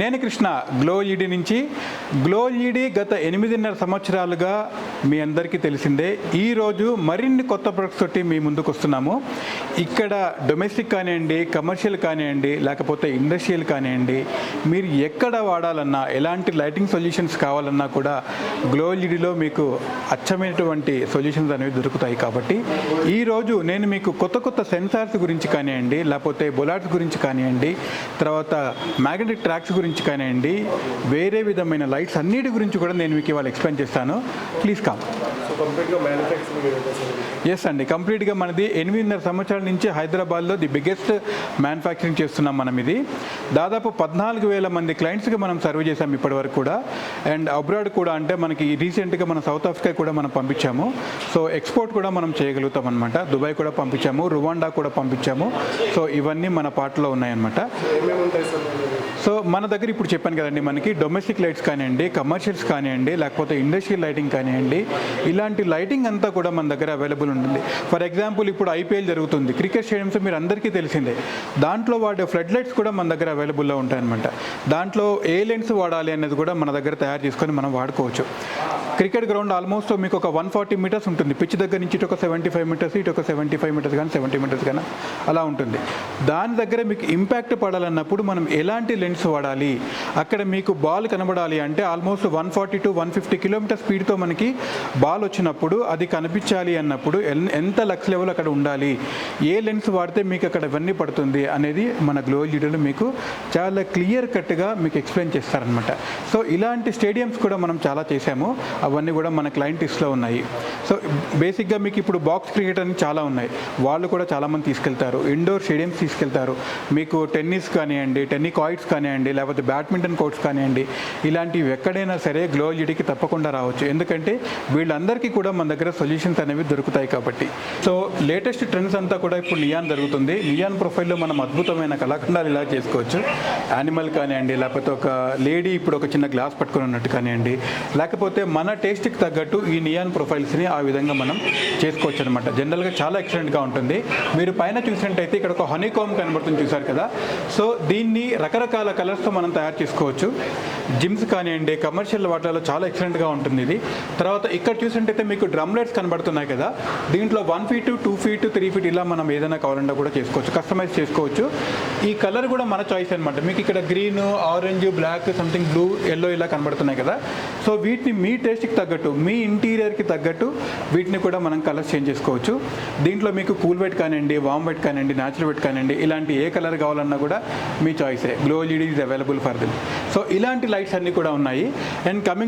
నేను Krishna glow ED నుంచి. Glow ED గత 8.5 సంవత్సరాలుగా మీ అందరికీ తెలిసిందే. ఈరోజు మరిన్ని కొత్త ప్రొడక్ట్స్ తోటి మీ ముందుకు వస్తున్నాము. ఇక్కడ డొమెస్టిక్ కానివ్వండి, కమర్షియల్ కానివ్వండి, లేకపోతే ఇండస్ట్రియల్ కానివ్వండి, మీరు ఎక్కడ వాడాలన్నా, ఎలాంటి లైటింగ్ సొల్యూషన్స్ కావాలన్నా కూడా గ్లో ఈడీలో మీకు అచ్చమైనటువంటి సొల్యూషన్స్ అనేవి దొరుకుతాయి. కాబట్టి ఈరోజు నేను మీకు కొత్త సెన్సార్స్ గురించి కానివ్వండి, లేకపోతే బొలాట్స్ గురించి కానివ్వండి, తర్వాత మ్యాగ్నెటిక్ ట్రాక్స్ గురించి కానివ్వండి, వేరే విధమైన లైట్స్ అన్నిటి గురించి కూడా నేను మీకు ఇవాళ ఎక్స్ప్లెయిన్ చేస్తాను. Please come. ఎస్ అండి, కంప్లీట్గా మనది 8.5 సంవత్సరాల నుంచి హైదరాబాద్లో ది బిగ్గెస్ట్ మ్యానుఫ్యాక్చరింగ్ చేస్తున్నాం మనం. ఇది దాదాపు 14,000 మంది క్లయింట్స్కి మనం సర్వ్ చేసాం ఇప్పటి వరకు కూడా. అండ్ అబ్రాడ్ కూడా, అంటే మనకి రీసెంట్గా మన సౌత్ ఆఫ్రికా కూడా మనం పంపించాము. సో ఎక్స్పోర్ట్ కూడా మనం చేయగలుగుతాం అనమాట. దుబాయ్ కూడా పంపించాము, రువాండా కూడా పంపించాము. సో ఇవన్నీ మన పార్ట్లో ఉన్నాయన్నమాట. సో మన దగ్గర ఇప్పుడు చెప్పాను కదండి, మనకి డొమెస్టిక్ లైట్స్ కానివ్వండి, కమర్షియల్స్ కానివ్వండి, లేకపోతే ఇండస్ట్రియల్ లైటింగ్ కానివ్వండి, ఇలాంటి లైటింగ్ అంతా కూడా మన దగ్గర అవైలబుల్ ఉంటుంది. ఫర్ ఎగ్జాంపుల్ ఇప్పుడు ఐపీఎల్ జరుగుతుంది, క్రికెట్ స్టేడియంస్ మీరు అందరికీ తెలిసిందే. దాంట్లో వాడే ఫ్లడ్ లైట్స్ కూడా మన దగ్గర అవైలబుల్లో ఉంటాయన్నమాట. దాంట్లో ఏ లెన్స్ వాడాలి అనేది కూడా మన దగ్గర తయారు చేసుకొని మనం వాడుకోవచ్చు. క్రికెట్ గ్రౌండ్ ఆల్మోస్ట్ మీకు ఒక 140 మీటర్స్ ఉంటుంది. పిచ్ దగ్గర నుంచి ఇటు ఒక 75 మీటర్స్, ఇటు ఒక 75 మీటర్స్ కానీ 70 మీటర్స్ కానీ అలా ఉంటుంది. దాని దగ్గర మీకు ఇంపాక్ట్ పడాలన్నప్పుడు మనం ఎలాంటి లెన్స్ వాడాలి, అక్కడ మీకు బాల్ కనబడాలి అంటే ఆల్మోస్ట్ 140 to 150 కిలోమీటర్ స్పీడ్తో మనకి బాల్ వచ్చినప్పుడు అది కనిపించాలి అన్నప్పుడు ఎంత లక్స్ లెవెల్ అక్కడ ఉండాలి, ఏ లెన్స్ వాడితే మీకు అక్కడ ఇవన్నీ పడుతుంది అనేది మన గ్లో ఈడీలో మీకు చాలా క్లియర్ కట్గా మీకు ఎక్స్ప్లెయిన్ చేస్తారనమాట. సో ఇలాంటి స్టేడియంస్ కూడా మనం చాలా చేసాము. అవన్నీ కూడా మన క్లయింట్ లిస్ట్లో ఉన్నాయి. సో బేసిక్గా మీకు ఇప్పుడు బాక్స్ క్రికెట్ అని చాలా ఉన్నాయి, వాళ్ళు కూడా చాలామంది తీసుకెళ్తారు. ఇండోర్ స్టేడియంస్ తీసుకెళ్తారు. మీకు టెన్నిస్ కానివ్వండి, టెన్నికాయిడ్స్ కానివ్వండి, లేకపోతే బ్యాడ్మింటన్ కోర్ట్స్ కానివ్వండి, ఇలాంటివి ఎక్కడైనా సరే గ్లో ఈడీకి తప్పకుండా రావచ్చు. ఎందుకంటే వీళ్ళందరికీ కూడా మన దగ్గర సొల్యూషన్స్ అనేవి దొరుకుతాయి కాబట్టి. సో లేటెస్ట్ ట్రెండ్స్ అంతా కూడా ఇప్పుడు నియాన్ జరుగుతుంది. నియాన్ ప్రొఫైల్లో మనం అద్భుతమైన కళాఖండాలు ఇలా చేసుకోవచ్చు. యానిమల్ కానివ్వండి, లేకపోతే ఒక లేడీ ఇప్పుడు ఒక చిన్న గ్లాస్ పట్టుకొని ఉన్నట్టు కానివ్వండి, లేకపోతే మన టేస్ట్కి తగ్గట్టు ఈ నియాన్ ప్రొఫైల్స్ని ఆ విధంగా మనం చేసుకోవచ్చు అనమాట. జనరల్గా చాలా ఎక్సలెంట్గా ఉంటుంది. మీరు పైన చూసినట్టయితే ఇక్కడ ఒక హనీకామ్ కనబడుతుంది, చూసారు కదా. సో దీన్ని రకరకాల కలర్స్తో మనం తయారు చేసుకోవచ్చు. జిమ్స్ కానివ్వండి, కమర్షియల్ వాటిలో చాలా ఎక్సలెంట్గా ఉంటుంది ఇది. తర్వాత ఇక్కడ చూసినట్టయితే మీకు డ్రమ్ లైట్స్ కనబడుతున్నాయి కదా, దీంట్లో 1 feet, 2 feet, 3 feet ఇలా మనం ఏదైనా కావాలన్నా కూడా చేసుకోవచ్చు, కస్టమైజ్ చేసుకోవచ్చు. ఈ కలర్ కూడా మన చాయిస్ అనమాట. మీకు ఇక్కడ green, orange, black, something blue, yellow ఇలా కనబడుతున్నాయి కదా. సో వీటిని మీ టేస్ట్కి తగ్గట్టు, మీ ఇంటీరియర్కి తగ్గట్టు వీటిని కూడా మనం కలర్స్ చేంజ్ చేసుకోవచ్చు. దీంట్లో మీకు కూల్ వైట్ కానివ్వండి, వామ్ వైట్ కానివ్వండి, న్యాచురల్ వైట్ కానివ్వండి, ఇలాంటి ఏ కలర్ కావాలన్నా కూడా మీ చాయిసే. Glow LED is available for them. So ఇలాంటి లైట్స్ అన్నీ కూడా ఉన్నాయి. And coming